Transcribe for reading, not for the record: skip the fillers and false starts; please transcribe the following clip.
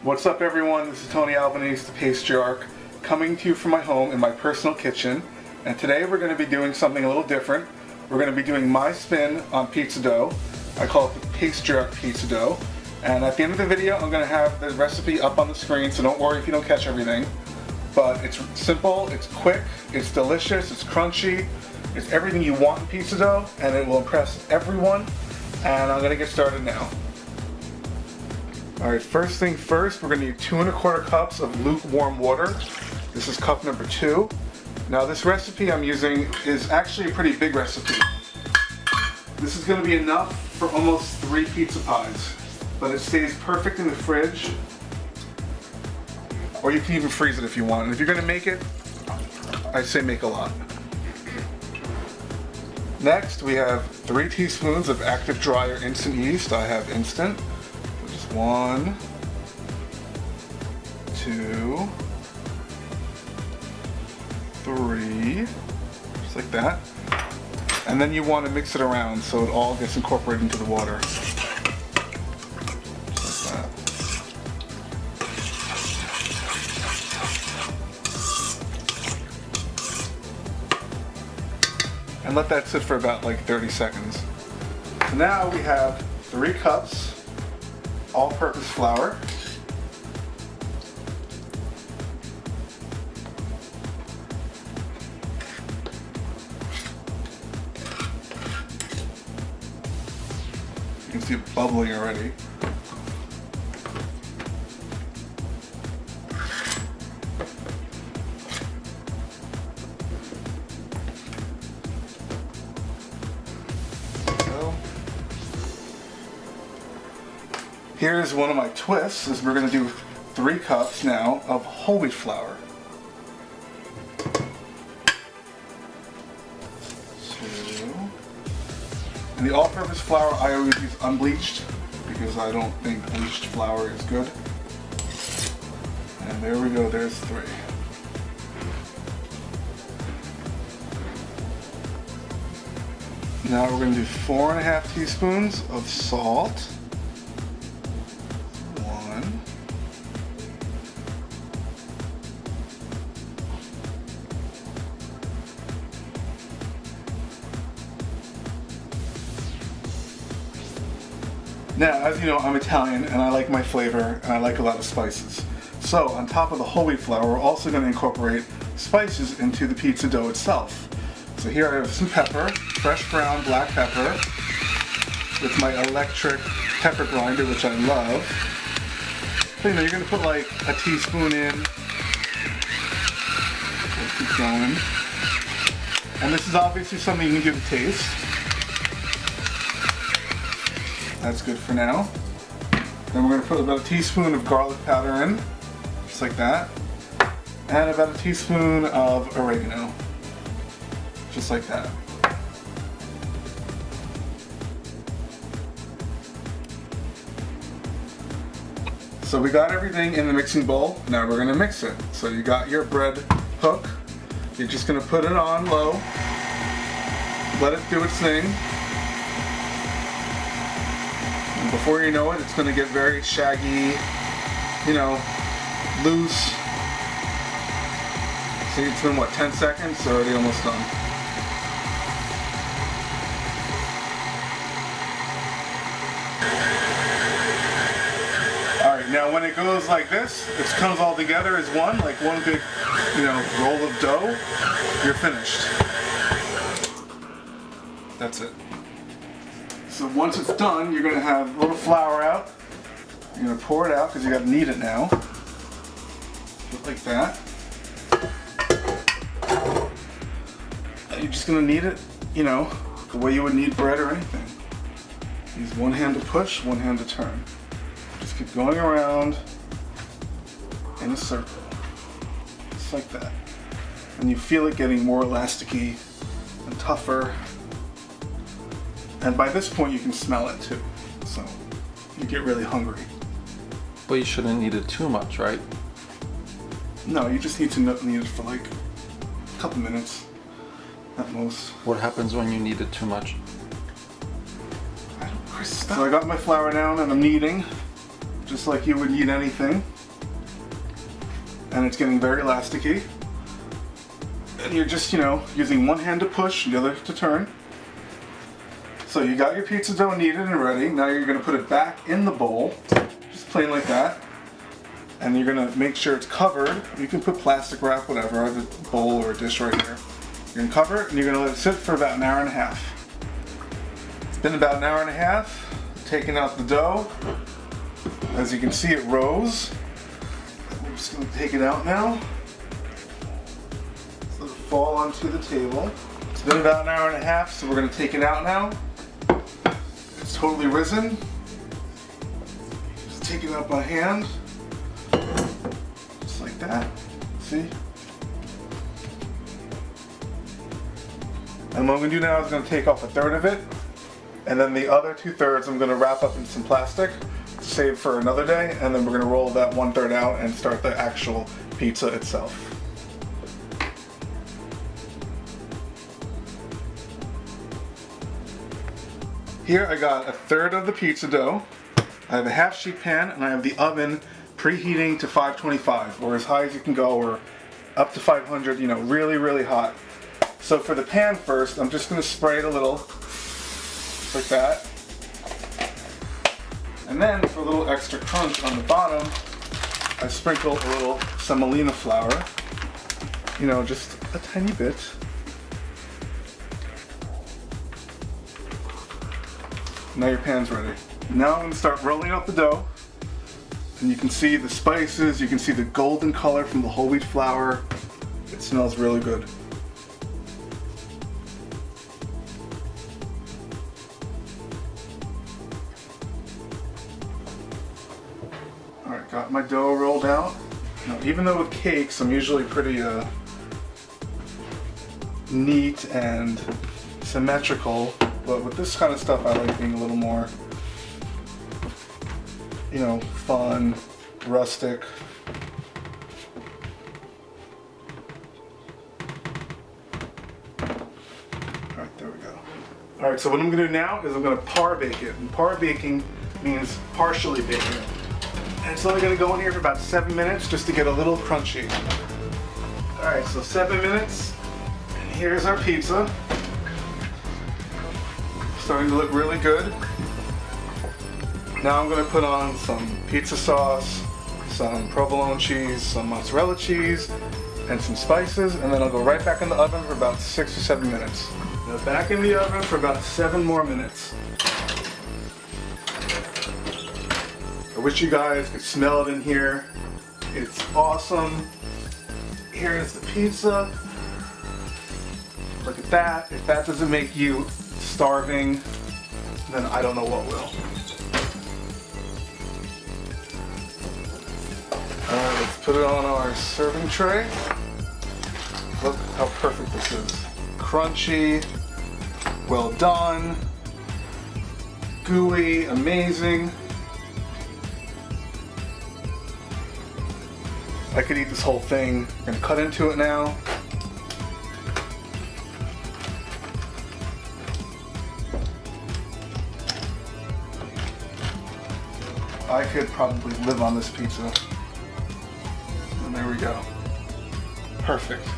What's up everyone, this is Tony Albanese, the Pastryarch, coming to you from my home in my personal kitchen. And today we're going to be doing something a little different. We're going to be doing my spin on pizza dough. I call it the Pastryarch pizza dough. And at the end of the video I'm going to have the recipe up on the screen, so don't worry if you don't catch everything. But it's simple, it's quick, it's delicious, it's crunchy, it's everything you want in pizza dough, and it will impress everyone. And I'm going to get started now. Alright, first thing first, we're going to need 2 1/4 cups of lukewarm water. This is cup number 2. Now this recipe I'm using is actually a pretty big recipe. This is going to be enough for almost 3 pizza pies, but it stays perfect in the fridge, or you can even freeze it if you want. And if you're going to make it, I say make a lot. Next we have 3 teaspoons of active dry or instant yeast. I have instant. 1, 2, 3, just like that. And then you want to mix it around so it all gets incorporated into the water. Just like that. And let that sit for about like 30 seconds. So now we have 3 cups all-purpose flour, you can see it bubbling already. Here's one of my twists, is we're going to do 3 cups now of whole wheat flour. 2. And the all-purpose flour I always use unbleached because I don't think bleached flour is good. And there we go, there's 3. Now we're going to do 4 1/2 teaspoons of salt. Now, as you know, I'm Italian and I like my flavor and I like a lot of spices. So, on top of the whole wheat flour, we're also going to incorporate spices into the pizza dough itself. So here I have some pepper, fresh ground black pepper, with my electric pepper grinder, which I love. So, you know, you're going to put like a teaspoon in. We'll keep going. And this is obviously something you can do to taste. That's good for now. Then we're going to put about a teaspoon of garlic powder in, just like that. And about a teaspoon of oregano, just like that. So we got everything in the mixing bowl. Now we're going to mix it. So you got your bread hook. You're just going to put it on low. Let it do its thing. Before you know it, it's going to get very shaggy, you know, loose. See, it's been what, 10 seconds? It's already almost done. Alright, now when it goes like this, it comes all together as one, like one big, you know, roll of dough, you're finished. That's it. So once it's done, you're going to have a little flour out. You're going to pour it out because you got to knead it now. Just like that. And you're just going to knead it, you know, the way you would knead bread or anything. Use one hand to push, one hand to turn. Just keep going around in a circle. Just like that. And you feel it getting more elasticy and tougher. And by this point you can smell it too, so you get really hungry. But you shouldn't knead it too much, right? No, you just need to knead it for like a couple minutes at most. What happens when you knead it too much? So I got my flour down and I'm kneading, just like you would knead anything. and it's getting very elasticy. And you're just, using one hand to push, the other to turn. So you got your pizza dough kneaded and ready. Now you're gonna put it back in the bowl, just plain like that. And you're gonna make sure it's covered. You can put plastic wrap, whatever. I have a bowl or a dish right here. You're gonna cover it and you're gonna let it sit for about an hour and a half. It's been about an hour and a half. Taking out the dough. As you can see, it rose. I'm just gonna take it out now. So it'll fall onto the table. It's been about an hour and a half, so we're gonna take it out now. It's totally risen. Just take it out by hand. Just like that. See? And what I'm gonna do now is I'm gonna take off a third of it, and then the other 2/3 I'm gonna wrap up in some plastic to save for another day, and then we're gonna roll that 1/3 out and start the actual pizza itself. Here I got a third of the pizza dough. I have a half sheet pan, and I have the oven preheating to 525, or as high as you can go, or up to 500, really, really hot. So for the pan first, I'm just gonna spray it a little, like that. And then for a little extra crunch on the bottom, I sprinkle a little semolina flour, just a tiny bit. Now your pan's ready. Now I'm gonna start rolling out the dough. And you can see the spices, you can see the golden color from the whole wheat flour. It smells really good. Alright, got my dough rolled out. Now, even though with cakes, I'm usually pretty neat and symmetrical, but with this kind of stuff, I like being a little more, fun, rustic. Alright, there we go. Alright, so what I'm gonna do now is I'm gonna par bake it. And par baking means partially baking it. And it's only gonna go in here for about 7 minutes just to get a little crunchy. Alright, so 7 minutes. And here's our pizza. Starting to look really good. Now I'm going to put on some pizza sauce, some provolone cheese, some mozzarella cheese, and some spices, and then I'll go right back in the oven for about 6 or 7 minutes. Now back in the oven for about 7 more minutes. I wish you guys could smell it in here. It's awesome. Here is the pizza. Look at that. If that doesn't make you starving, then I don't know what will. Alright, let's put it on our serving tray. Look how perfect this is. Crunchy, well done, gooey, amazing. I could eat this whole thing. I'm gonna cut into it now. I could probably live on this pizza. And there we go. Perfect.